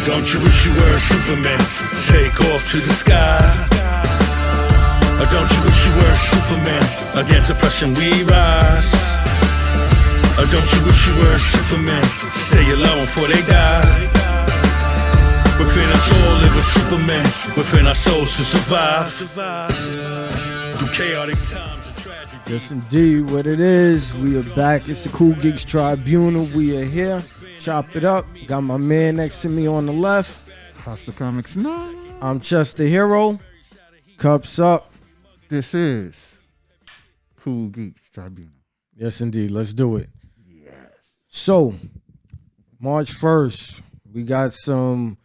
Don't you wish you were a Superman? Take off to the sky. Or don't you wish you were a Superman? Against oppression we rise. Or don't you wish you were a Superman? Say your love before they die. Within us all live a Superman. Within our souls to survive. Through chaotic times and tragedy. Yes, indeed, what it is. We are back. It's the Cool Geeks Tribunal. We are here. Chop it up. Got my man next to me on the left. How's the comics now? I'm Chester Hero. Cups up. This is Cool Geeks Tribunal. Yes, indeed. Let's do it. Yes. So, March 1st, we got some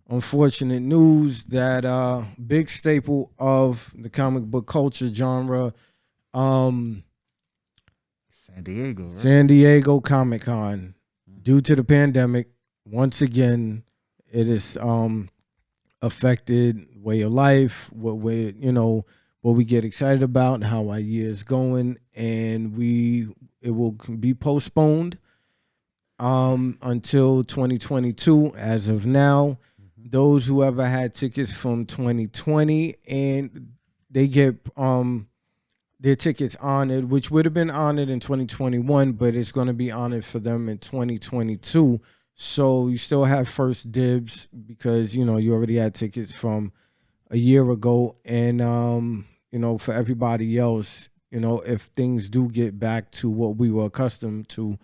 unfortunate news that big staple of the comic book culture genre, San Diego, right? San Diego Comic-Con, due to the pandemic, once again, it is affected way of life, what we get excited about, and how our year is going, and it will be postponed until 2022 as of now. Those who ever had tickets from 2020 and they get their tickets honored, which would have been honored in 2021, but it's going to be honored for them in 2022. So you still have first dibs because, you already had tickets from a year ago. And, for everybody else, if things do get back to what we were accustomed to,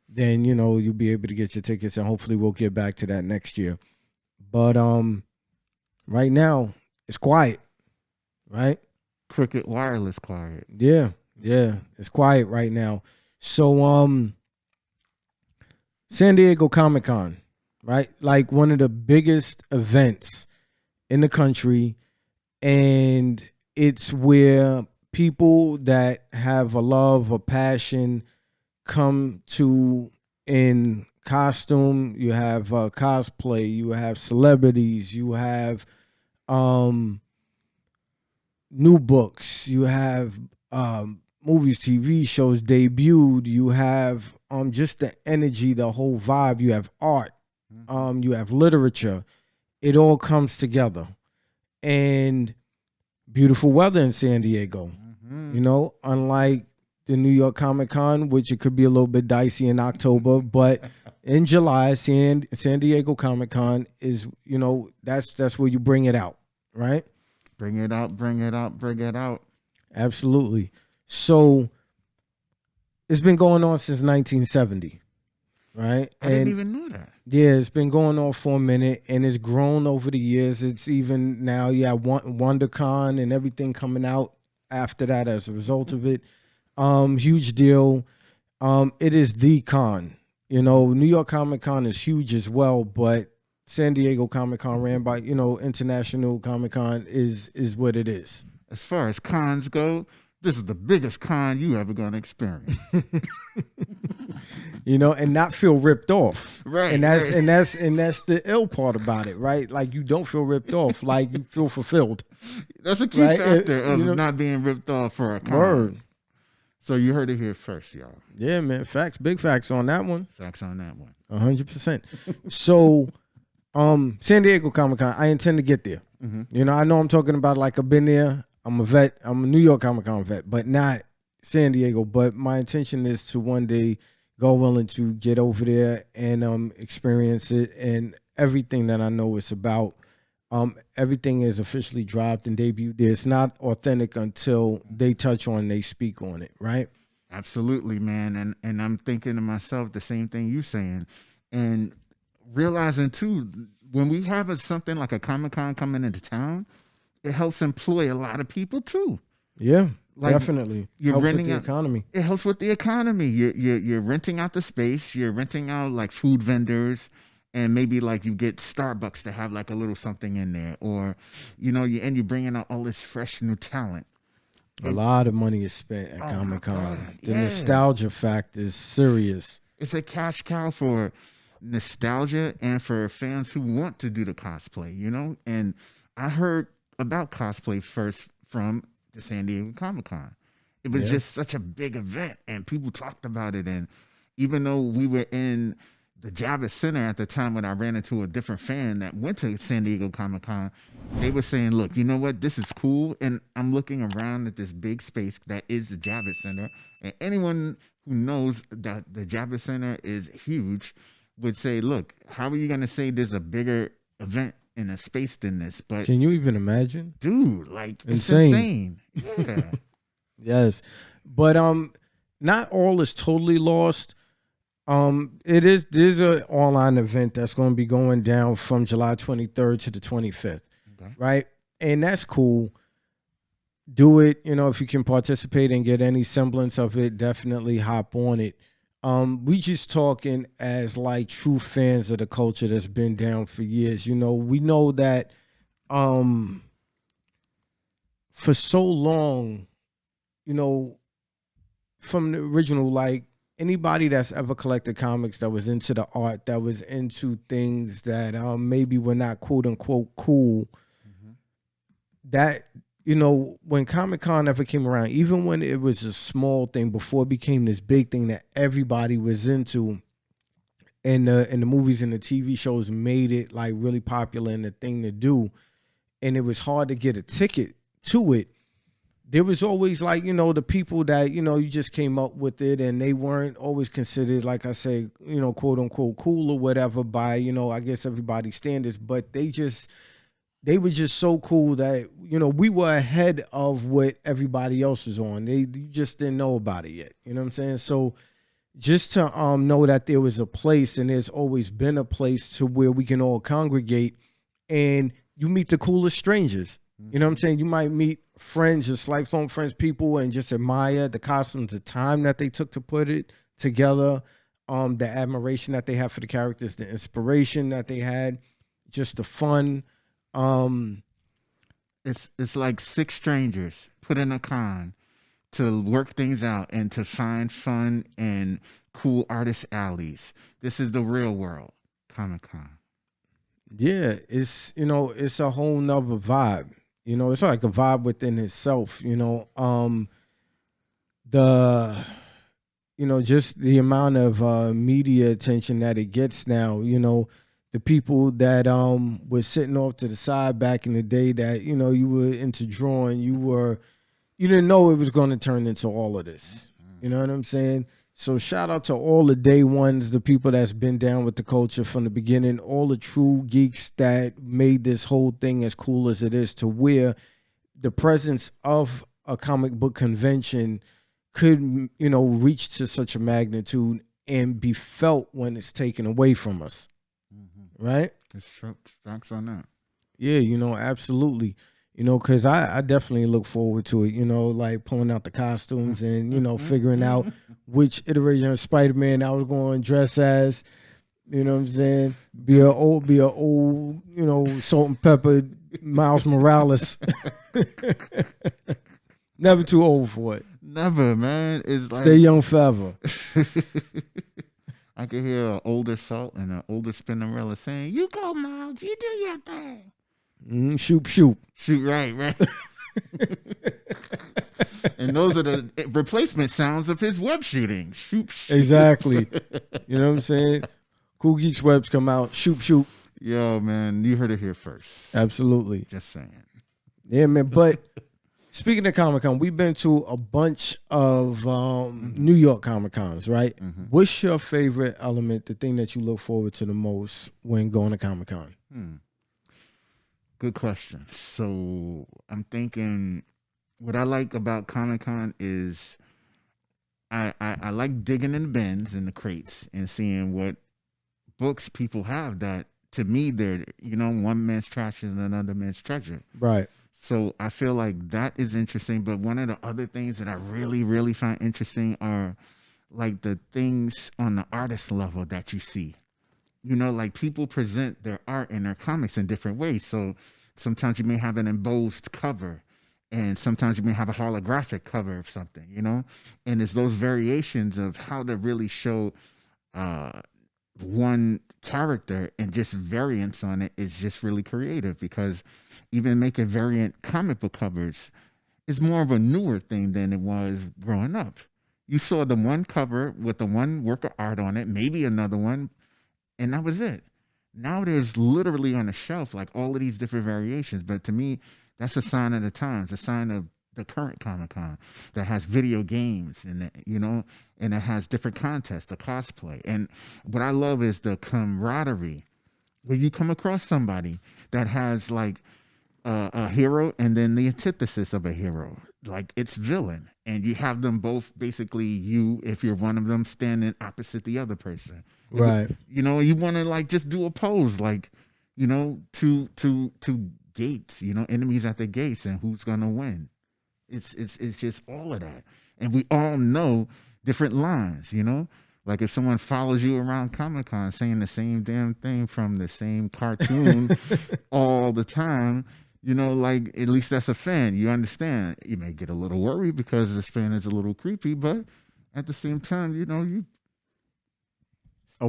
then, you'll be able to get your tickets, and hopefully we'll get back to that next year. But right now, it's quiet, right? Cricket Wireless quiet. Yeah, it's quiet right now. So, San Diego Comic-Con, right? Like one of the biggest events in the country, and it's where people that have a love, a passion come to in costume. You have cosplay, you have celebrities, you have new books, you have movies, TV shows debuted, you have just the energy, the whole vibe, you have art, you have literature. It all comes together. And beautiful weather in San Diego. Unlike the New York Comic-Con, which it could be a little bit dicey in October, but in July, San Diego Comic-Con is, that's where you bring it out, right? Bring it out, bring it out, bring it out. Absolutely. So it's been going on since 1970, right? I didn't even know that. Yeah, it's been going on for a minute, and it's grown over the years. It's even now, WonderCon and everything coming out after that as a result of it. Huge deal. It is the con. New York Comic-Con is huge as well, but San Diego Comic-Con, ran by, International Comic-Con, is what it is. As far as cons go, this is the biggest con you ever going to experience. And not feel ripped off. Right. And that's the ill part about it, right? Like, you don't feel ripped off, like you feel fulfilled. That's a key factor of not being ripped off for a con. Word. So you heard it here first, y'all. Yeah, man. Facts. Big facts on that one. Facts on that one. 100%. So, San Diego Comic-Con, I intend to get there. I know I'm talking about, like, I've been there. I'm a vet. I'm a New York Comic-Con vet, but not San Diego. But my intention is to one day, God willing, to get over there and experience it and everything that I know it's about. Everything is officially dropped and debuted there. It's not authentic until they touch on, they speak on it, right? Absolutely, man. And I'm thinking to myself the same thing you saying, and realizing too, when we have something like a Comic-Con coming into town, it helps employ a lot of people too. Yeah, like, definitely. You're helps renting with the out, economy. It helps with the economy. You're renting out the space. You're renting out like food vendors. And maybe like you get Starbucks to have like a little something in there, or, you're bringing out all this fresh new talent. A lot of money is spent at Comic-Con. The nostalgia factor is serious. It's a cash cow for nostalgia and for fans who want to do the cosplay, And I heard about cosplay first from the San Diego Comic-Con. It was just such a big event, and people talked about it. And even though we were in the Javits Center at the time when I ran into a different fan that went to San Diego Comic Con, they were saying, look, you know what? This is cool. And I'm looking around at this big space that is the Javits Center. And anyone who knows that the Javits Center is huge would say, look, how are you going to say there's a bigger event in a space than this? But Can you even imagine? dude, like, it's Insane. insane. Yeah. Yes. But not all is totally lost. There's an online event that's going to be going down from July 23rd to the 25th, Okay. right? And that's cool. Do it, if you can participate and get any semblance of it, definitely hop on it. We just talking as like true fans of the culture that's been down for years. We know that for so long, from the original, like, anybody that's ever collected comics, that was into the art, that was into things that maybe were not quote unquote cool, that, when Comic-Con ever came around, even when it was a small thing before it became this big thing that everybody was into, and the movies and the TV shows made it like really popular and the thing to do, and it was hard to get a ticket to it, there was always like, the people that, you just came up with it and they weren't always considered, like I say, quote unquote cool or whatever by, I guess everybody's standards, but they were just so cool that, we were ahead of what everybody else was on. You just didn't know about it yet. You know what I'm saying? So just to know that there was a place, and there's always been a place to where we can all congregate, and you meet the coolest strangers. You know what I'm saying? You might meet friends, just lifelong friends, people, and just admire the costumes, the time that they took to put it together, the admiration that they have for the characters, the inspiration that they had, just the fun. It's like six strangers put in a con to work things out and to find fun and cool artist alleys. This is the real world, Comic-Con. Yeah, it's a whole nother vibe. It's like a vibe within itself. Just the amount of media attention that it gets now. The people that were sitting off to the side back in the day that you were into drawing, you didn't know it was going to turn into all of this. You know what I'm saying? So shout out to all the day ones, the people that's been down with the culture from the beginning, all the true geeks that made this whole thing as cool as it is, to where the presence of a comic book convention could, reach to such a magnitude and be felt when it's taken away from us. Right? It's true. Facts on that. Yeah, absolutely. Because I definitely look forward to it, like pulling out the costumes and, figuring out which iteration of Spider-Man I was going to dress as, you know what I'm saying? Be a old, salt and pepper Miles Morales. Never too old for it. Never, man. It's like, stay young forever. I could hear an older Salt and an older Spinnerella saying, "You go, Miles. You do your thing." Shoot. Shoot, right. And those are the replacement sounds of his web shooting. Shoot. Exactly. You know what I'm saying? Cool Geeks webs come out. Shoot. Yo, man, you heard it here first. Absolutely. Just saying. Yeah, man. But speaking of Comic-Con, we've been to a bunch of New York Comic-Cons, right? Mm-hmm. What's your favorite element, the thing that you look forward to the most when going to Comic-Con? Good question. So I'm thinking what I like about Comic-Con is I like digging in the bins and the crates and seeing what books people have that, to me, they're, one man's trash is another man's treasure. Right. So I feel like that is interesting. But one of the other things that I really, really find interesting are like the things on the artist level that you see. Like people present their art and their comics in different ways. So sometimes you may have an embossed cover, and sometimes you may have a holographic cover of something, and it's those variations of how to really show one character and just variants on it is just really creative, because even making variant comic book covers is more of a newer thing than it was growing up. You saw the one cover with the one work of art on it, maybe another one, and that was it. Now there's literally on the shelf like all of these different variations. But to me, that's a sign of the times, a sign of the current Comic Con that has video games and and it has different contests, the cosplay. And what I love is the camaraderie when you come across somebody that has like a hero and then the antithesis of a hero, like its villain, and you have them both basically, you, if you're one of them, standing opposite the other person. Right. You want to like just do a pose, like, to gates, enemies at the gates, and who's gonna win. It's just all of that, and we all know different lines. Like if someone follows you around Comic-Con saying the same damn thing from the same cartoon all the time, like at least that's a fan. You understand. You may get a little worried because this fan is a little creepy, but at the same time, you. Are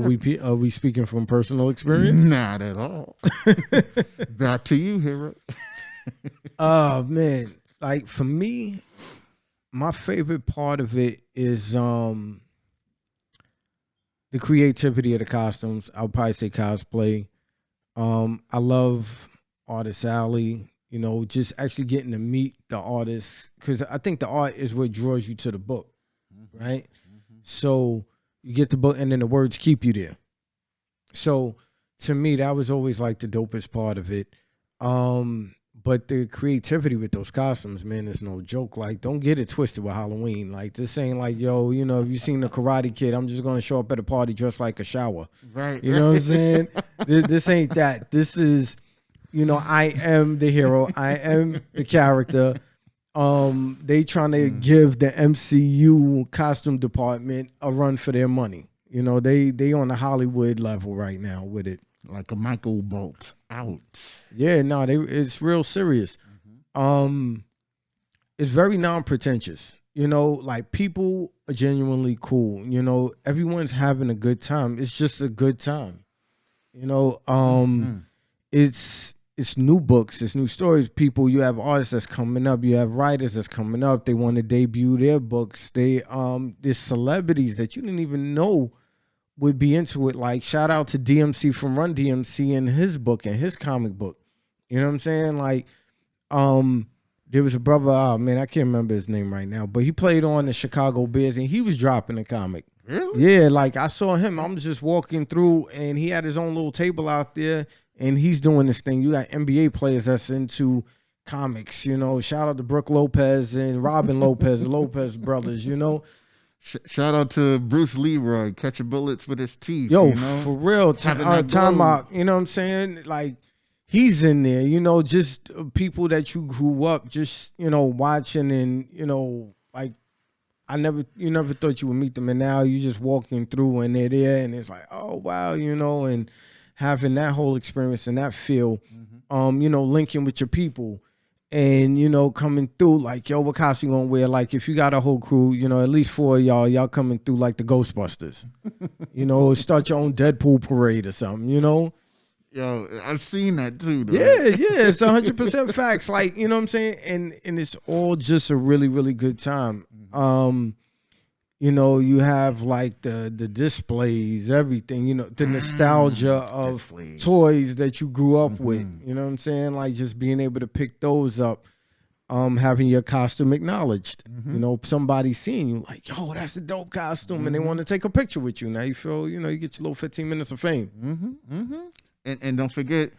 we speaking from personal experience? Not at all. Back to you, hero. Oh man, like for me, my favorite part of it is the creativity of the costumes. I'll probably say cosplay. I love Artist Alley. Just actually getting to meet the artists, because I think the art is what draws you to the book, right? So you get the book, and then the words keep you there. So to me, that was always like the dopest part of it. But the creativity with those costumes, man, is no joke. Like, don't get it twisted with Halloween. Like, this ain't like, yo, if you seen the Karate Kid, I'm just gonna show up at a party dressed like a shower. Right. You know what I'm saying? This ain't that. This is, I am the hero. I am the character. They trying to give the MCU costume department a run for their money. They on the Hollywood level right now with it. Like a Michael Bolt out. Yeah, no, it's real serious. It's very non-pretentious. Like people are genuinely cool. Everyone's having a good time. It's just a good time. It's new books, it's new stories. You have artists that's coming up, you have writers that's coming up. They want to debut their books. There's celebrities that you didn't even know would be into it. Like shout out to DMC from Run DMC and his book and his comic book. You know what I'm saying? Like, there was a brother, oh man, I can't remember his name right now, but he played on the Chicago Bears and he was dropping a comic. Really? Yeah, like I saw him. I'm just walking through and he had his own little table out there and he's doing this thing. You got NBA players that's into comics, Shout out to Brooke Lopez and Robin Lopez, the Lopez brothers, Shout out to Bruce Leroy, catching bullets with his teeth. Yo, for real. Time out. You know what I'm saying? Like, he's in there, just people that you grew up just, watching and, like, you never thought you would meet them. And now you just walking through and they're there and it's like, oh, wow, and having that whole experience and that feel, linking with your people. And, coming through like, yo, what costume you gonna wear? Like, if you got a whole crew, at least 4 of y'all coming through like the Ghostbusters. Start your own Deadpool parade or something, Yo, I've seen that too, though. Yeah, it's 100% facts. Like, you know what I'm saying? And it's all just a really, really good time. You have like the displays, everything, the nostalgia of displays. Toys that you grew up with, you know what I'm saying? Like just being able to pick those up, having your costume acknowledged, somebody seeing you like, yo, that's a dope costume. And they want to take a picture with you. Now you feel, you get your little 15 minutes of fame. And don't forget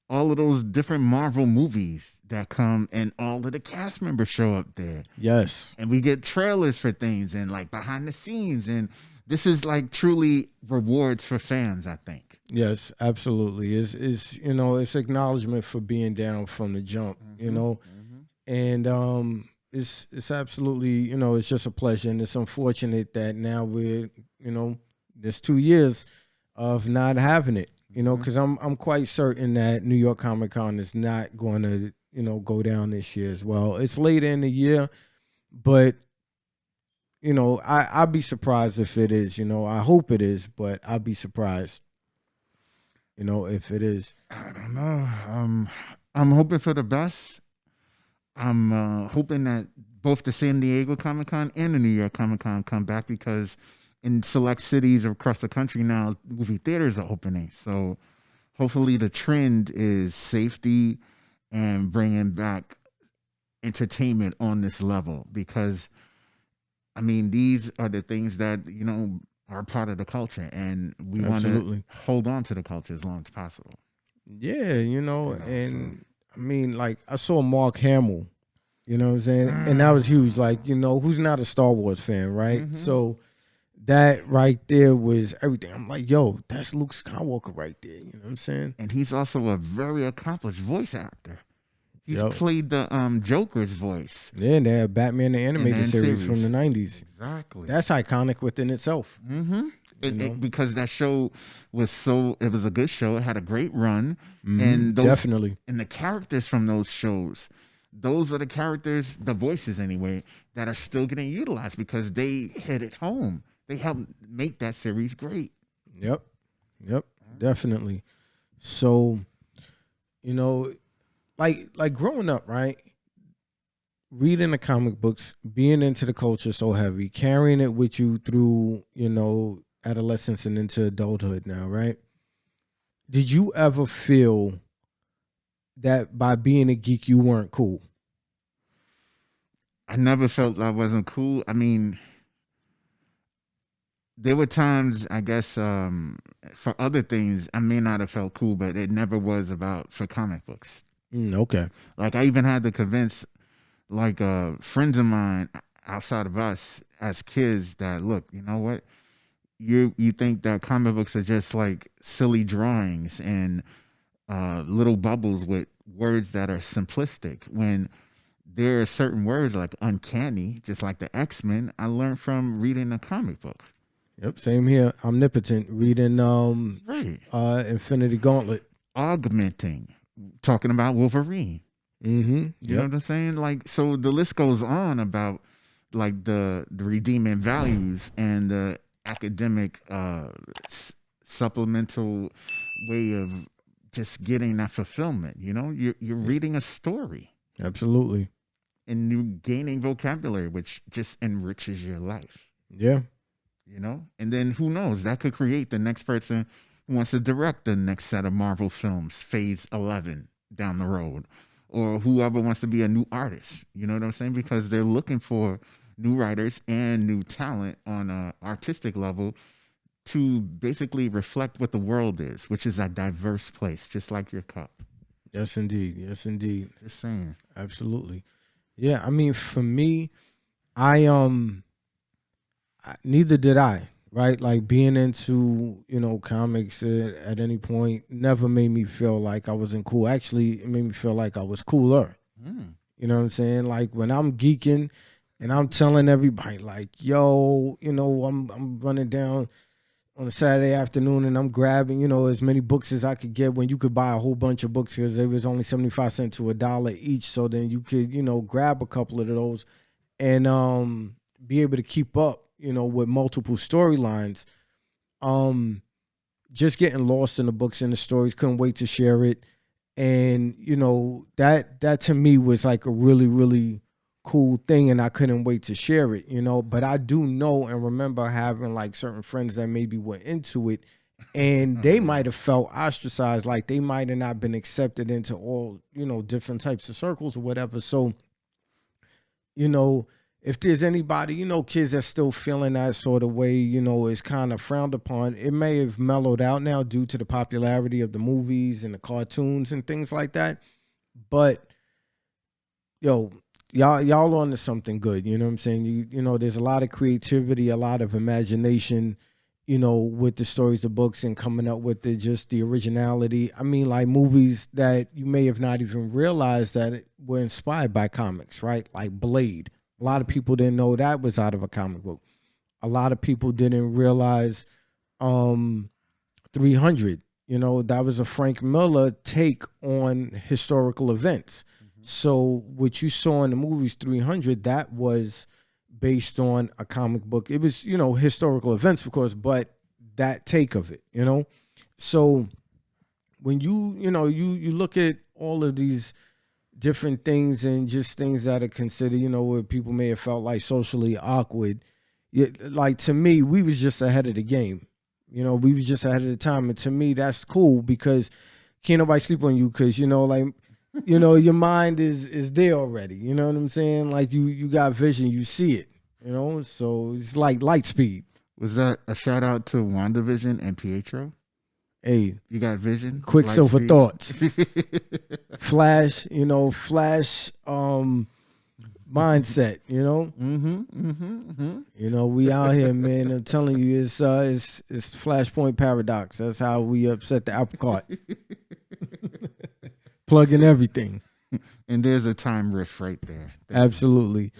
all of those different Marvel movies that come and all of the cast members show up there. Yes. And we get trailers for things and like behind the scenes. And this is like truly rewards for fans, I think. Yes, absolutely. It's acknowledgement for being down from the jump, and it's absolutely, it's just a pleasure. And it's unfortunate that now we're, there's 2 years of not having it. Because I'm quite certain that New York Comic Con is not going to, go down this year as well. It's later in the year, but, I'd be surprised if it is. I hope it is, but I'd be surprised, if it is. I don't know. I'm hoping for the best. I'm hoping that both the San Diego Comic Con and the New York Comic Con come back because in select cities across the country now, movie theaters are opening. So hopefully the trend is safety and bringing back entertainment on this level, because I mean, these are the things that, are part of the culture, and we want to Absolutely. hold on to the culture as long as possible. Yeah, So I mean, like I saw Mark Hamill, you know what I'm saying? And that was huge. Like, who's not a Star Wars fan, right? Mhm. So that right there was everything. I'm like, yo, that's Luke Skywalker right there. You know what I'm saying? And he's also a very accomplished voice actor. He's Yep. played the Joker's voice Yeah, and they had Batman the in animated the series from the 90s. Exactly. That's iconic within itself. Mm-hmm. know? Because that show was it was a good show. It had a great run. Mhm, And definitely. And the characters from those shows, those are the characters, the voices anyway, that are still getting utilized because they hit it home. They helped make that series great. Yep, definitely. So, like growing up, right? Reading the comic books, being into the culture so heavy, carrying it with you through, adolescence and into adulthood now, right? Did you ever feel that by being a geek you weren't cool? I never felt I wasn't cool. I mean, there were times, I guess, for other things, I may not have felt cool, but it never was about for comic books. Okay. Like I even had to convince like friends of mine outside of us as kids that, look, you know what? You think that comic books are just like silly drawings and little bubbles with words that are simplistic, when there are certain words like uncanny, just like the X-Men, I learned from reading a comic book. Yep, same here. Omnipotent, reading Right. Infinity Gauntlet. Augmenting, talking about Wolverine. Mm-hmm. You know what I'm saying? Like, so the list goes on about like the redeeming values and the academic supplemental way of just getting that fulfillment. You're reading a story. Absolutely. And you gaining vocabulary, which just enriches your life. Yeah. And then who knows, that could create the next person who wants to direct the next set of Marvel films, phase 11 down the road, or whoever wants to be a new artist. You know what I'm saying? Because they're looking for new writers and new talent on an artistic level to basically reflect what the world is, which is a diverse place, just like your cup. Yes, indeed. Yes, indeed. Just saying. Absolutely. Yeah, I mean, for me, neither did I, right? Like being into, comics at any point never made me feel like I wasn't cool. Actually, it made me feel like I was cooler. You know what I'm saying? Like when I'm geeking and I'm telling everybody like, yo, I'm running down on a Saturday afternoon and I'm grabbing, as many books as I could get, when you could buy a whole bunch of books because they was only 75 cents to $1 each. So then you could, grab a couple of those and be able to keep up, with multiple storylines. Just getting lost in the books and the stories, couldn't wait to share it. And, that to me was like a really, really cool thing, and I couldn't wait to share it, but I do know and remember having like certain friends that maybe were into it and they might have felt ostracized, like they might have not been accepted into all, different types of circles or whatever. So, if there's anybody, kids that's still feeling that sort of way, is kind of frowned upon. It may have mellowed out now due to the popularity of the movies and the cartoons and things like that. But y'all on to something good. You know what I'm saying? There's a lot of creativity, a lot of imagination, with the stories, the books, and coming up with just the originality. I mean, like movies that you may have not even realized that were inspired by comics, right? Like Blade. A lot of people didn't know that was out of a comic book. A lot of people didn't realize 300, that was a Frank Miller take on historical events. So what you saw in the movies 300, that was based on a comic book. It was, historical events, of course, but that take of it, So when you look at all of these different things and just things that are considered, where people may have felt like socially awkward, like to me, we was just ahead of the game. We was just ahead of the time, and to me, that's cool because can't nobody sleep on you because like. Your mind is there already. You know what I'm saying? Like you got vision, you see it. So it's like light speed. Was that a shout out to WandaVision and Pietro? Hey, you got vision, Quicksilver thoughts, Flash. Flash. Mindset. We out here, man. I'm telling you, it's Flashpoint paradox. That's how we upset the apple cart. Plugging everything. And there's a time rift right there. Absolutely.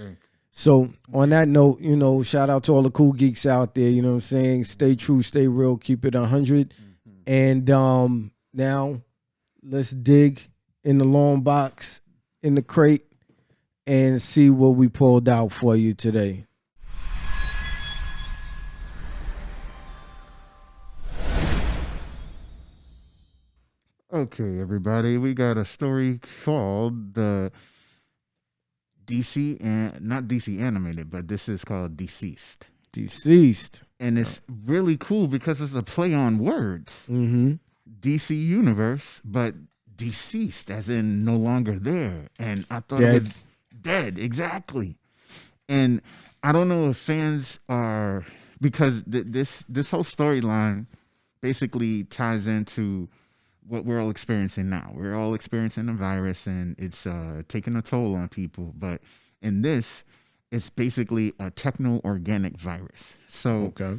So on that note, shout out to all the cool geeks out there. You know what I'm saying? Stay true, stay real, keep it 100. And now let's dig in the long box, in the crate, and see what we pulled out for you today. Okay, everybody, we got a story called the DC, and not DC animated, but this is called DCEASED. DCEASED. And it's really cool because it's a play on words. Mm-hmm. DC Universe, but deceased, as in no longer there. And I thought Dead. it was dead, exactly. And I don't know if fans are, because this whole storyline basically ties into what we're all experiencing now. We're all experiencing a virus, and it's taking a toll on people. But in this, it's basically a techno-organic virus. So okay.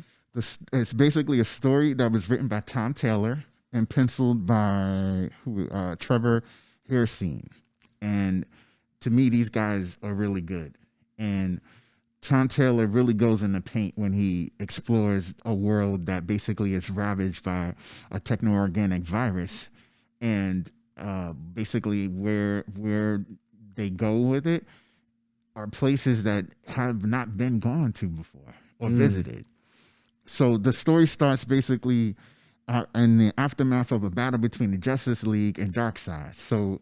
It's basically a story that was written by Tom Taylor and penciled by Trevor Hairsine. And to me, these guys are really good. And Tom Taylor really goes in the paint when he explores a world that basically is ravaged by a techno-organic virus, and basically where they go with it are places that have not been gone to before or visited. So the story starts basically in the aftermath of a battle between the Justice League and Darkseid. So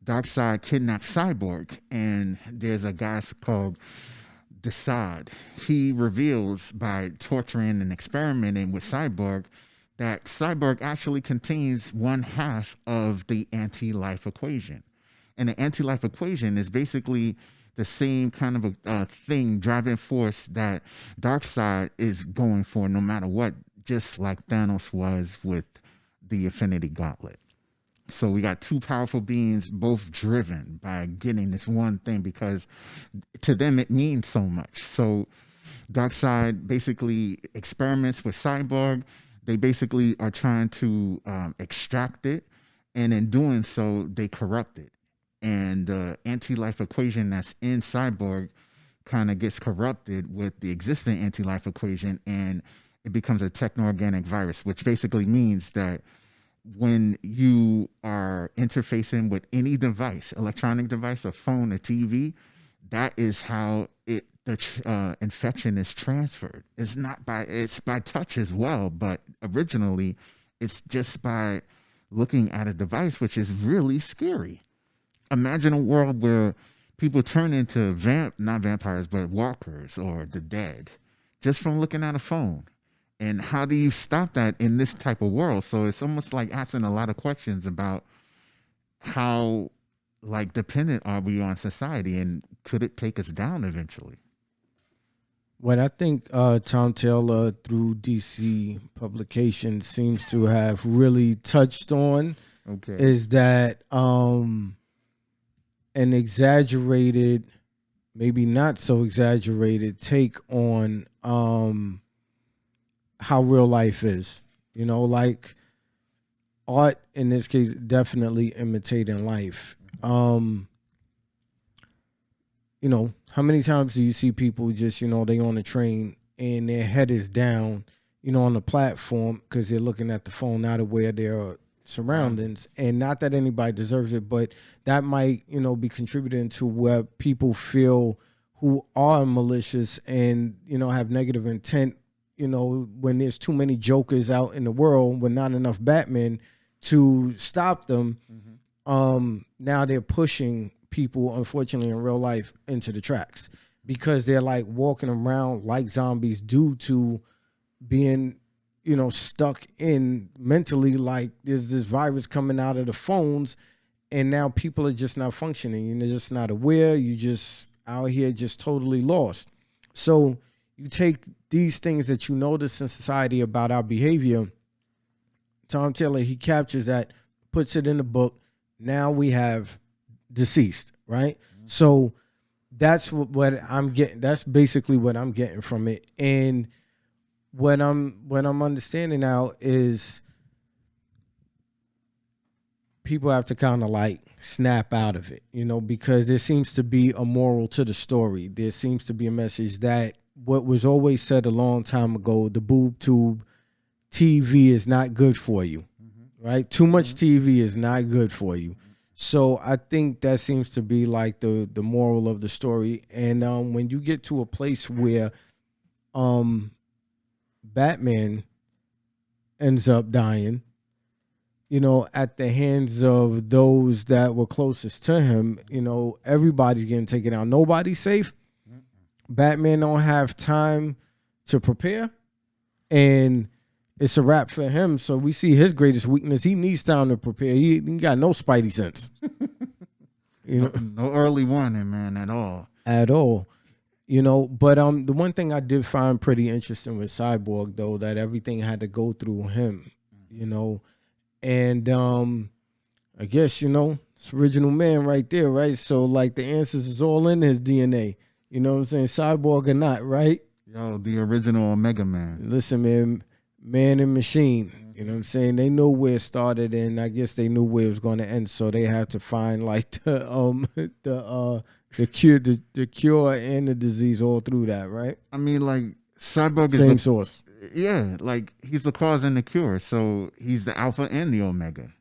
Darkseid kidnaps Cyborg, and there's a guy called DCEASED. He reveals by torturing and experimenting with Cyborg that Cyborg actually contains one half of the anti-life equation. And the anti-life equation is basically the same kind of a thing, driving force that Darkseid is going for no matter what, just like Thanos was with the Infinity Gauntlet. So we got two powerful beings, both driven by getting this one thing because to them it means so much. So Darkseid basically experiments with Cyborg. They basically are trying to extract it, and in doing so, they corrupt it. And the anti-life equation that's in Cyborg kind of gets corrupted with the existing anti-life equation, and it becomes a techno-organic virus, which basically means that when you are interfacing with any device, electronic device, a phone, a TV, that is how the infection is transferred. It's by touch as well, but originally it's just by looking at a device, which is really scary. Imagine a world where people turn into not vampires, but walkers or the dead just from looking at a phone. And how do you stop that in this type of world? So it's almost like asking a lot of questions about how dependent are we on society, and could it take us down eventually? What I think Tom Taylor through DC Publications seems to have really touched on is that an exaggerated, maybe not so exaggerated take on how real life is. Like art in this case definitely imitating life. How many times do you see people just, they on a train and their head is down, on the platform because they're looking at the phone, not aware of their surroundings. And not that anybody deserves it, but that might, be contributing to where people feel who are malicious and, have negative intent, when there's too many jokers out in the world, with not enough Batmen to stop them. Now they're pushing people, unfortunately, in real life into the tracks because they're like walking around like zombies due to being, stuck in mentally, like there's this virus coming out of the phones, and now people are just not functioning. You're just not aware. You just out here just totally lost. So you take these things that you notice in society about our behavior. Tom Taylor, he captures that, puts it in the book. Now we have DCEASED, right? So that's what I'm getting. That's basically what I'm getting from it. And what I'm understanding now is people have to kind of like snap out of it, because there seems to be a moral to the story. There seems to be a message that what was always said a long time ago, the boob tube TV is not good for you, right? Too much TV is not good for you. So I think that seems to be like the moral of the story. And when you get to a place where Batman ends up dying, at the hands of those that were closest to him, everybody's getting taken out. Nobody's safe. Batman don't have time to prepare, and it's a wrap for him. So we see his greatest weakness. He needs time to prepare. He got no spidey sense. No early warning, man, at all. At all. But the one thing I did find pretty interesting with Cyborg, though, that everything had to go through him, and I guess, it's original man right there, right? So like the answers is all in his DNA. You know what I'm saying? Cyborg or not, right? Yo, the original Omega Man. Listen, man and machine. You know what I'm saying? They know where it started, and I guess they knew where it was going to end. So they had to find like the cure and the disease all through that, right? I mean, like Cyborg is same source. Yeah, like he's the cause and the cure. So he's the alpha and the omega.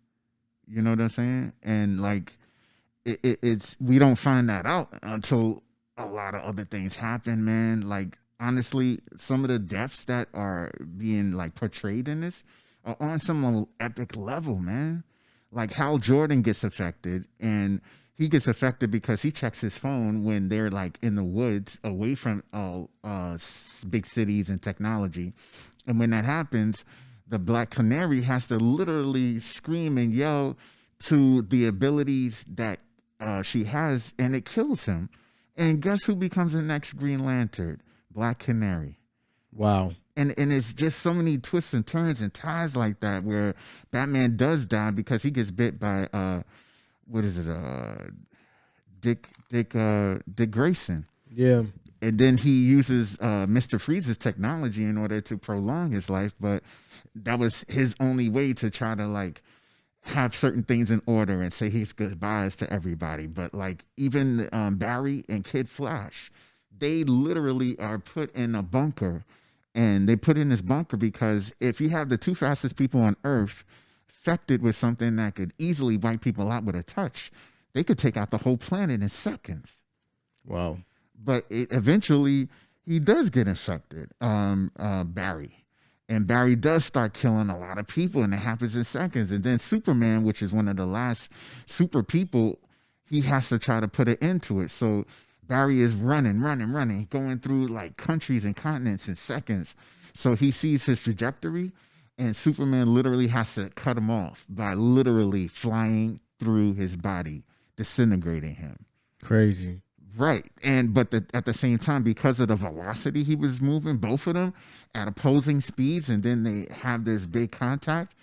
You know what I'm saying? And like it's we don't find that out until a lot of other things happen, man. Like honestly, some of the deaths that are being like portrayed in this are on some epic level, man. Like Hal Jordan gets affected, and he gets affected because he checks his phone when they're like in the woods away from big cities and technology. And when that happens, the Black Canary has to literally scream and yell to the abilities that she has, and it kills him. And guess who becomes the next Green Lantern? Black Canary. Wow. And it's just so many twists and turns and ties like that where Batman does die because he gets bit by what is it? Dick Grayson. Yeah. And then he uses Mr. Freeze's technology in order to prolong his life, but that was his only way to try to like have certain things in order and say his goodbyes to everybody. But like even Barry and Kid Flash, they literally are put in a bunker, and they put in this bunker because if you have the two fastest people on Earth affected with something that could easily wipe people out with a touch, they could take out the whole planet in seconds. Wow. But eventually he does get infected, Barry. And Barry does start killing a lot of people, and it happens in seconds. And then Superman, which is one of the last super people, he has to try to put an end to it. So Barry is running, going through like countries and continents in seconds. So he sees his trajectory, and Superman literally has to cut him off by literally flying through his body, disintegrating him. Crazy. Right. But at the same time, because of the velocity he was moving, both of them at opposing speeds, and then they have this big contact,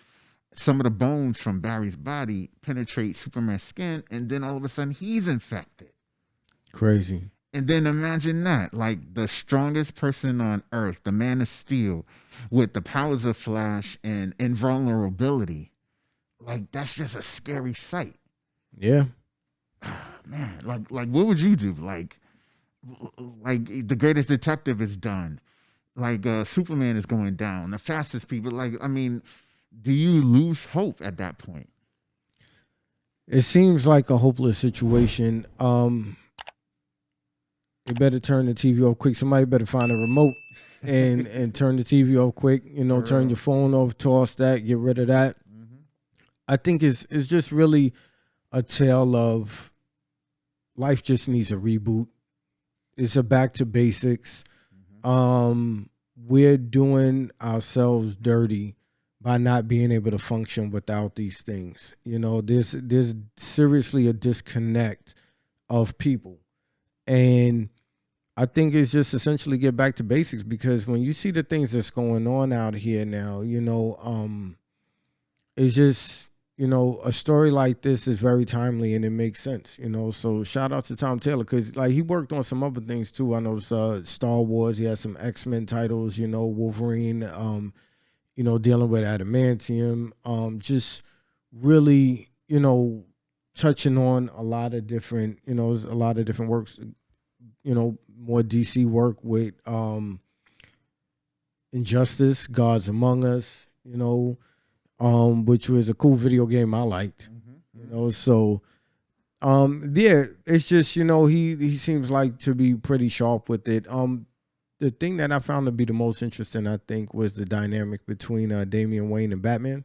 some of the bones from Barry's body penetrate Superman's skin, and then all of a sudden he's infected. Crazy. And then imagine that, like the strongest person on Earth, the Man of Steel, with the powers of Flash and invulnerability. Like that's just a scary sight. Yeah. Man, like what would you do? Like the greatest detective is done. Like Superman is going down. The fastest people. Like, I mean, do you lose hope at that point? It seems like a hopeless situation. You better turn the TV off quick. Somebody better find a remote and turn the TV off quick. Turn your phone off, toss that, get rid of that. Mm-hmm. I think it's just really a tale of life just needs a reboot. it's a back to basics. We're doing ourselves dirty by not being able to function without these things. You know, there's seriously a disconnect of people. And I think it's just essentially get back to basics, because when you see the things that's going on out here now, you know, it's just, you know, a story like this is very timely and it makes sense, you know. So shout out to Tom Taylor, because like he worked on some other things too. I know Star Wars, he has some X-Men titles, you know, Wolverine, you know, dealing with adamantium, just really, you know, touching on a lot of different, you know, a lot of different works, you know, more DC work with Injustice, Gods Among Us, you know, which was a cool video game I liked, you know. So yeah, it's just, you know, he seems like to be pretty sharp with it. The thing that I found to be the most interesting, I think, was the dynamic between Damian Wayne and Batman.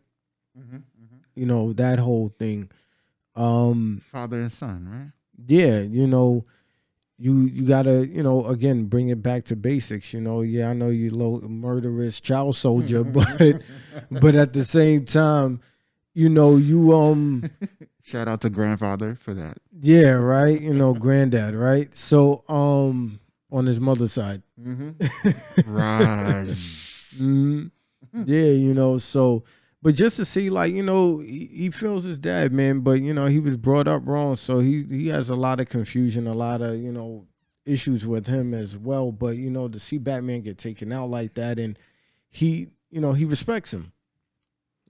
You know, that whole thing. Father and son, right? Yeah, you know, you gotta, you know, again, bring it back to basics. You know, yeah, I know you murderous child soldier, but at the same time, you know, you Shout out to grandfather for that. yeah, right. You know, granddad, right? So on his mother's side. Right. Yeah, you know, so, but just to see, like, you know, he feels his dad, man, but, you know, he was brought up wrong, so he has a lot of confusion, a lot of, you know, issues with him as well. But, you know, to see Batman get taken out like that, and he, you know, he respects him.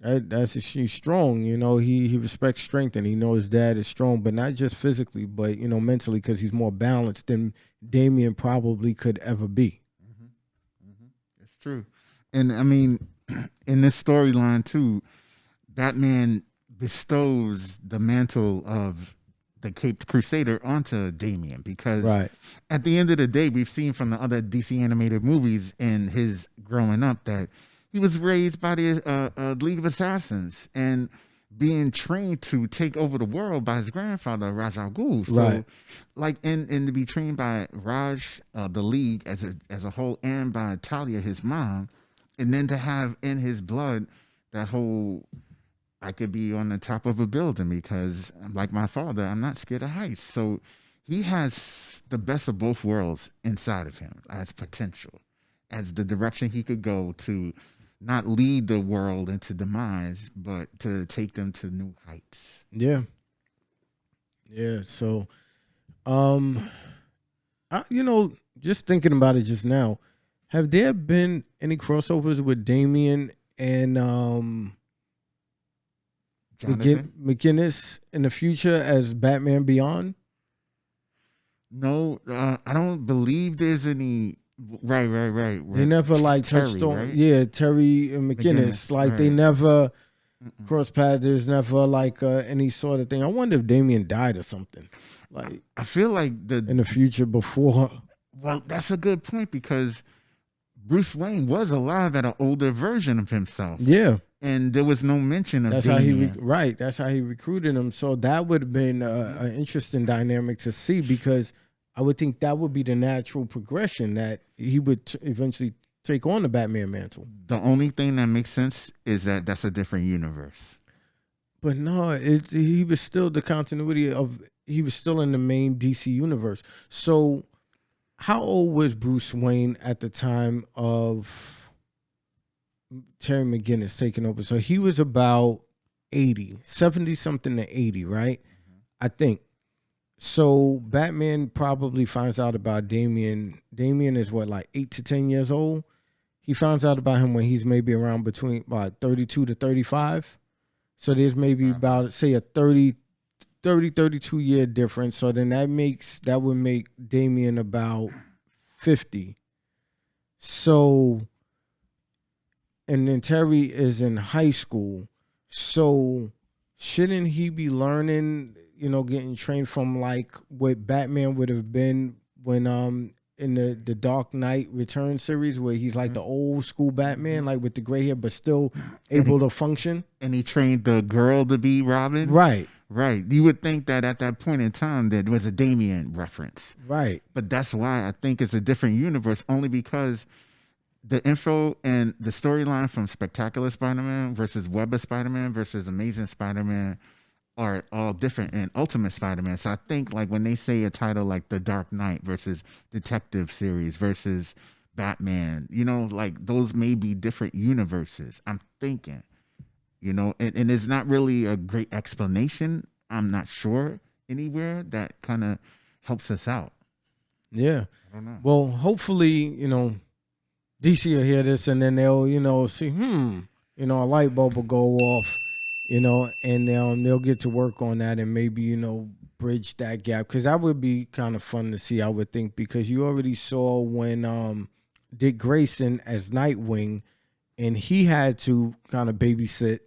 Right? He's strong, you know, he respects strength, and he knows his dad is strong, but not just physically, but, you know, mentally, because he's more balanced than Damian probably could ever be. It's true. And I mean, in this storyline too, Batman bestows the mantle of the Caped Crusader onto Damian, because at the end of the day, we've seen from the other DC animated movies in his growing up that he was raised by the League of Assassins and being trained to take over the world by his grandfather, Ra's al Ghul. So, like, and to be trained by Raj, the League as a whole, and by Talia, his mom, and then to have in his blood that whole, I could be on the top of a building because, like my father, I'm not scared of heights. So he has the best of both worlds inside of him as potential, as the direction he could go to not lead the world into demise, but to take them to new heights. Yeah. Yeah. So, you know, just thinking about it just now, have there been any crossovers with Damian and McGinnis in the future as Batman Beyond? No, I don't believe there's any. Right. They never like touched on, right? yeah, Terry and McGinnis. Like they never cross paths. There's never like any sort of thing. I wonder if Damian died or something. Like I feel like in the future before. Well, that's a good point, because Bruce Wayne was alive at an older version of himself. Yeah. And there was no mention of that's Damian. how he that's how he recruited him. So that would have been an interesting dynamic to see, because I would think that would be the natural progression, that he would eventually take on the Batman mantle. The only thing that makes sense is that that's a different universe. But no, he was still the continuity of, he was still in the main DC universe. So how old was Bruce Wayne at the time of Terry McGinnis taking over? So he was about 80, 70 something to 80, right? I think. So Batman probably finds out about Damian. Damian is what, like 8 to 10 years old? He finds out about him when he's maybe around between about 32 to 35. So there's maybe about, say, a 32 year difference. So then that would make Damian about 50. So, and then Terry is in high school. So shouldn't he be learning, you know, getting trained from like what Batman would have been when in the Dark Knight Return series, where he's like the old school Batman, like with the gray hair, but still able to function. And he trained the girl to be Robin. Right. Right. You would think that at that point in time there was a Damien reference. Right. But that's why I think it's a different universe, only because the info and the storyline from Spectacular Spider-Man versus Web of Spider-Man versus Amazing Spider-Man are all different, and Ultimate Spider-Man. So I think like when they say a title like The Dark Knight versus Detective Series versus Batman, you know, like those may be different universes. I'm thinking. You know, and it's not really a great explanation. I'm not sure anywhere that kind of helps us out. Yeah. I don't know. Well, hopefully, you know, DC will hear this and then they'll, you know, see, you know, a light bulb will go off, you know, and they'll get to work on that and maybe, you know, bridge that gap. Because that would be kind of fun to see, I would think, because you already saw when Dick Grayson as Nightwing, and he had to kind of babysit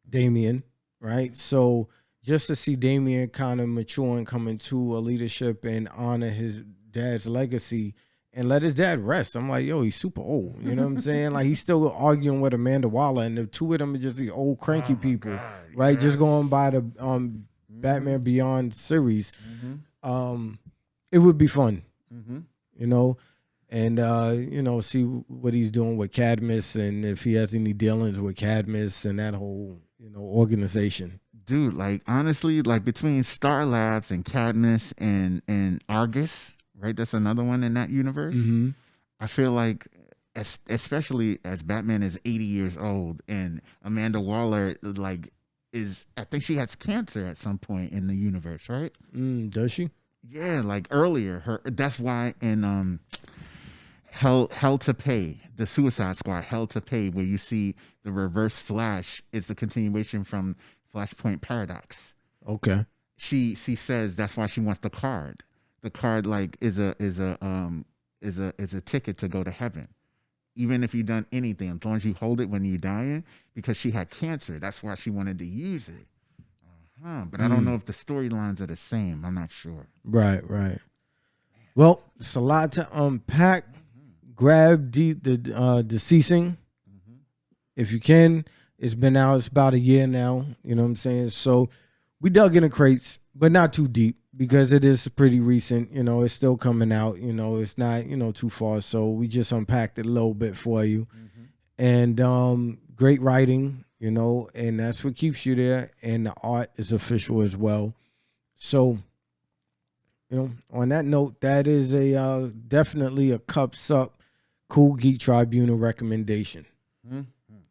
Damian, right? So just to see Damian kind of mature and come into a leadership and honor his dad's legacy and let his dad rest. I'm like, yo, he's super old. You know what I'm saying? Like, he's still arguing with Amanda Waller, and the two of them are just these old cranky people, God, right? yes. Just going by the Batman Beyond series. It would be fun, you know? And, you know, see what he's doing with Cadmus and if he has any dealings with Cadmus and that whole, you know, organization. Dude, like honestly, like between Star Labs and Cadmus and Argus, right? That's another one in that universe. I feel like, especially as Batman is 80 years old and Amanda Waller, like, I think she has cancer at some point in the universe, right? Does she? Yeah, like earlier. That's why in Hell to Pay, the Suicide Squad, Hell to Pay, where you see the Reverse Flash is the continuation from Flashpoint Paradox. Okay. She says that's why she wants the card. The card like is a ticket to go to heaven. Even if you've done anything, as long as you hold it when you're dying, because she had cancer. That's why she wanted to use it. But I don't know if the storylines are the same. I'm not sure. Right. Well, it's a lot to unpack. Grab the Deceasing if you can. It's been out. It's about a year now. You know what I'm saying? So we dug in the crates, but not too deep because it is pretty recent. You know, it's still coming out. You know, it's not, you know, too far. So we just unpacked it a little bit for you. And great writing, you know, and that's what keeps you there. And the art is official as well. So, you know, on that note, that is a definitely a Cups Up Cool Geek Tribunal recommendation.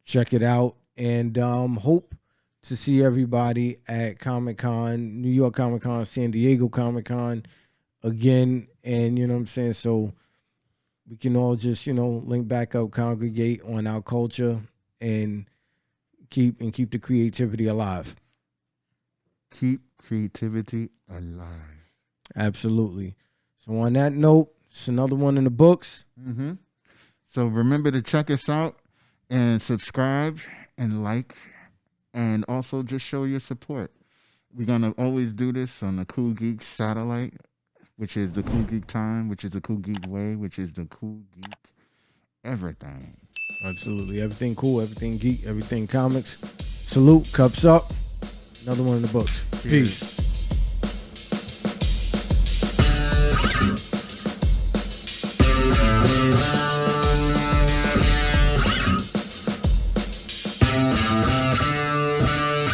Check it out, and hope to see everybody at Comic-Con, New York Comic-Con, San Diego Comic-Con again. And you know what I'm saying? So we can all just, you know, link back up, congregate on our culture, and keep the creativity alive. Keep creativity alive. Absolutely. So on that note, it's another one in the books. So remember to check us out and subscribe and like, and also just show your support. We're going to always do this on the Cool Geek satellite, which is the Cool Geek time, which is the Cool Geek way, which is the Cool Geek everything. Absolutely. Everything cool, everything geek, everything comics. Salute, Cups Up. Another one in the books. Peace.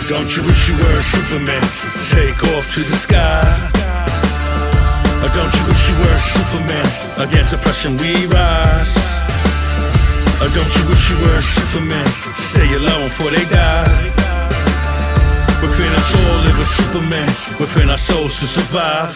Don't you wish you were a Superman? Take off to the sky. Or don't you wish you were a Superman? Against oppression we rise. Or don't you wish you were a Superman? Say it loud before they die. Within us all live a Superman. Within our souls to survive.